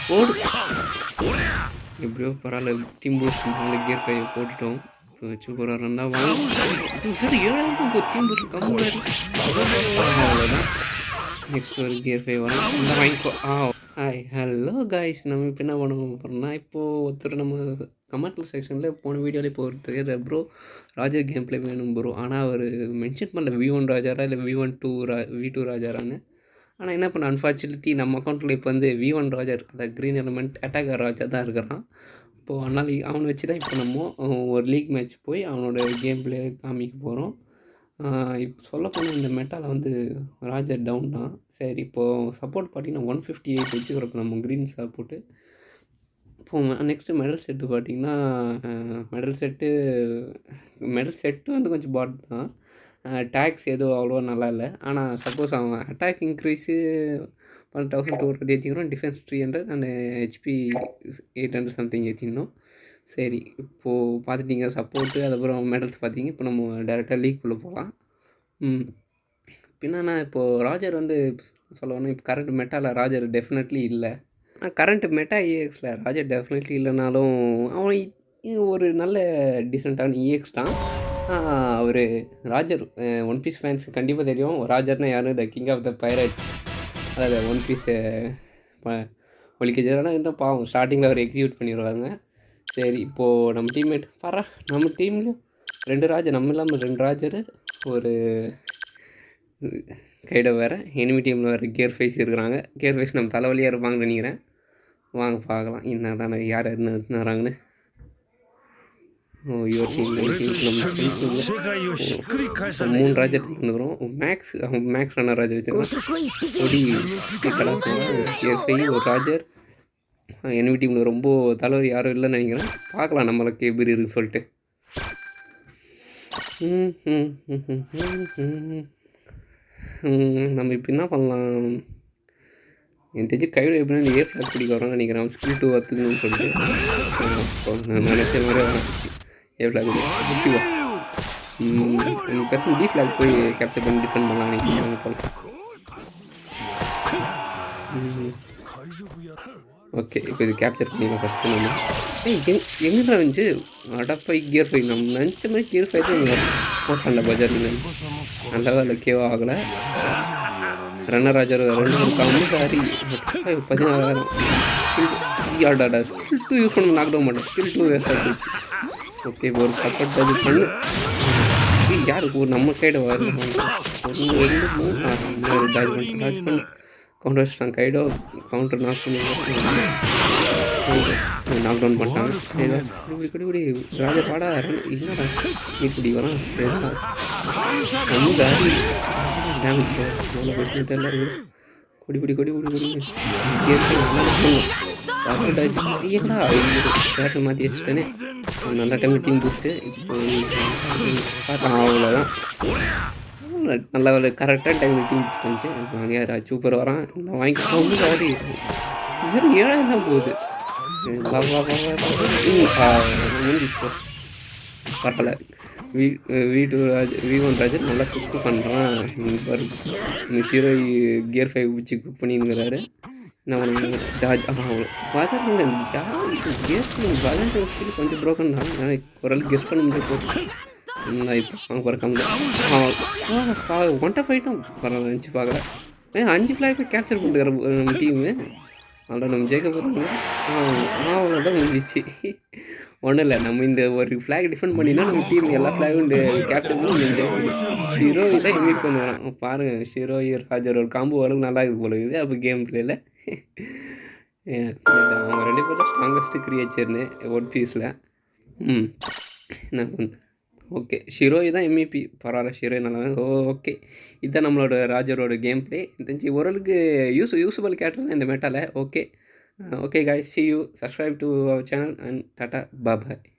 போடு எப்படியோ பரவாயில்ல. டீம் பூஸ்ட் நாலு கியர் 5 போட்டுட்டோம். இப்போ சூப்பராக ரன்னாக வாங்க. சரி 7,000 டீம் பூஸ்ட் கம்முனாடி. அவ்வளோதான். நெக்ஸ்ட் ஒரு கியர் 5 வரும். இந்த வாங்கிக்கோ. ஹாய் ஹலோ காய்ஸ், நம்ம இப்போ என்ன பண்ண போகிறோம்னா, இப்போது ஒருத்தர் நம்ம கமெண்ட் செக்ஷனில் போன வீடியோவில் இப்போ ஒருத்தர் ப்ரோ ராஜர் கேம் பிளே வேணும் ப்ரோ, ஆனால் அவர் மென்ஷன் பண்ணல V1 ராஜாரா இல்லை V2 ராஜாரான்னு. ஆனால் என்ன பண்ண, அன்ஃபார்ச்சுனேட்லி நம்ம அக்கௌண்ட்டில் இப்போ வந்து V1 ராஜர், அந்த க்ரீன் எலமெண்ட் அட்டாக்கர் ராஜா தான் இருக்கிறான். இப்போது அதனால் அவனை வச்சு தான் இப்போ நம்ம ஒரு லீக் மேட்ச் போய் அவனோட கேம் பிளே காமிக்க போகிறோம். இப்போ சொல்லப்போனால் இந்த மெட்டாவில் வந்து ராஜர் டவுன் தான். சரி, இப்போது சப்போர்ட் பார்த்திங்கன்னா 158 வச்சுக்கிறோம் நம்ம க்ரீன் சப்போர்ட்டு. இப்போது நெக்ஸ்ட்டு மெடல் செட்டு பார்த்திங்கன்னா, மெடல் செட்டு வந்து கொஞ்சம் பாட் தான். டேக்ஸ் எதுவும் அவ்வளோவா நல்லா இல்லை. ஆனால் சப்போஸ் அவன் அட்டாக் இன்க்ரீஸு 1200 ஏற்றிக்கிறோம், டிஃபென்ஸ் 300 அண்ட் HP 800 சம்திங் ஏற்றிக்கணும். சரி, இப்போது பார்த்துட்டிங்க சப்போர்ட்டு, அதுக்கப்புறம் மெடல்ஸ் பார்த்தீங்க. இப்போ நம்ம டேரெக்டாக லீக்குள்ளே போகலாம். பின்னா இப்போது ராஜர் வந்து சொல்லணும், இப்போ கரண்ட் மெட்டாவில் ராஜர் டெஃபினெட்லி இல்லை. கரண்ட் மெட்டா EXல ராஜர் டெஃபினெட்லி இல்லைனாலும் அவன் ஒரு நல்ல டீசெண்டான EX தான். அவர் ராஜர் ஒன் பீஸ் ஃபேன்ஸ் கண்டிப்பாக தெரியும். ராஜர்னால் யாரும் the king of the pirates, அதாவது ஒன் பீஸை ஒழிக்கஜானா இருந்தால் பாவம் ஸ்டார்டிங்கில் அவர் எக்ஸிக்யூட் பண்ணிடுவாங்க. சரி, இப்போது நம்ம டீம்மேட் நம்ம டீம்லேயும் 2 ராஜர், நம்ம இல்லாமல் 2 ராஜரு, ஒரு கைடை வேறு. எனிமி டீமில் வேறு கியர் 5 இருக்கிறாங்க. கியர் 5 நம்ம தலைவலியாக இருப்பாங்கன்னு நினைக்கிறேன். வாங்க பார்க்கலாம் என்ன தானே யார் என்ன வராங்கன்னு. மூணு ராஜா எடுத்துக்கிறோம். மேக்ஸ் ரன்னர் ராஜா வச்சுருக்கோம். ஒரு ராஜர். என்வி டீமில் ரொம்ப தலைவர் யாரும் இல்லைன்னு நினைக்கிறேன். பார்க்கலாம் நம்மளுக்கு எப்படி இருக்குன்னு சொல்லிட்டு. நம்ம இப்போ என்ன பண்ணலாம், எனக்கு தெரிஞ்சு கைடு எப்படின்னா A ஃப்ளாக் பிடிக்க வரோன்னு நினைக்கிறேன். ஸ்கில் 2 வத்துக்கணும்னு சொல்லிட்டு நான் நினைச்ச மாதிரி வரேன். A ஃப்ளாக் பிடிச்சிவா பேசும் D ஃப்ளாக் போய் கேப்சர் பண்ணி டிஃபெண்ட் பண்ணலாம் நினைக்கிறேன் போல். ஓகே, இப்போ இது கேப்சர் பண்ணிடலாம் ஃபஸ்ட்டு நம்ம. எங்கே இருந்துச்சு அடப்பை கியர் 5, நம்ம நினச்ச மாதிரி கியர் 5 தான் போட்டான்ல பஜாரில். நல்ல வேலை கேவா ஆகலை. ரன்னர் ராஜர் 2 காமி சாரி 14,000 ஸ்கில் ஸ்கில் 2 யூஸ் பண்ண நாக் டவுன் மாட்டேன். ஸ்கில் 2 வேஸ்ட் ஆகிடுச்சு. ஓகே, ஒரு சப்போர்ட் இது பண்ணு. யாருக்கு ஒரு நம்ம கைடு வரல. 1 2 3 டாஜ் பண்ணு கவுண்டர் வச்சுட்டாங்க. கைடோ கவுண்டர் நாக் பண்ணி நாக் டவுன் பண்ணிட்டாங்க. சரி, இப்படி ராஜர் பாடா என்னடா நீ இப்படி வரான் நம்ம தாரி டேமேஜ் தெரியல. கொடி ஏடா பேட்டர் மாற்றி வச்சுட்டேனே. நல்ல டைம் டீம் பூஸ்ட்டு. இப்போ பார்த்தா அவ்வளோதான். நல்லா கரெக்டாக டைம் டீம் பூஸ்ட் வந்துச்சு. இப்போ நிறையா சூப்பர் வரான். இந்த வாங்கிட்டு ரொம்ப சாரி வெறும் 7,000 தான் போகுது. முடிஞ்சிச்சு பரவாயில்ல. V1 ராஜர் நல்லா குக் பண்ணுறான். ஷீரோ கியர் 5 வச்சு குக் பண்ணிங்கிறாரு. என்ன பண்ணுங்க டாஜ் பஜார் கியர் பஜார் ஸ்கில் கொஞ்சம் ப்ரோக்கன் தான். ஓரளவுக்கு கெஸ் பண்ண முடியாது போட்டு இப்போ அவங்க குறைக்காம 1 ஃபைட்டும் பரவாயில்ல நினச்சி பார்க்கல. 5 ஃப்ளாக் கேப்சர் பண்ணிட்டுக்கிற நம்ம டீமு. அதோட நம்ம ஜெயிக்க போகிறோம். அவ்வளோதான் முடிஞ்சிச்சு. ஒன்றும் இல்லை, நம்ம இந்த ஒரு ஃப்ளாக் டிஃபெண்ட் பண்ணினா நம்ம டீம் எல்லா ஃப்ளாகும் கேப்சர் பண்ணி ஷீரோ இதான் எம்இபி வந்துடுறான். பாருங்கள், ஷீரோ ராஜர் ஒரு காம்போ வரது நல்லா இருக்குது போல இருக்குது. அப்போ கேம் பிளேயில் அவங்க 2 பேரும் ஸ்ட்ராங்கஸ்ட்டு கிரியேச்சர்னு ஒன் பீஸில். என்ன வந்து ஓகே, ஷிரோ தான் எம்இபி பரவாயில்ல. ஷிரோ நல்லா. ஓகே, இதுதான் நம்மளோட ராஜரோட கேம் பிளே. தெரிஞ்சு ஓரளவுக்கு யூஸபிள் கேரக்டர் தான் இந்த மெட்டாவில். Okay, guys, see you. Subscribe to our channel and tata, bye bye.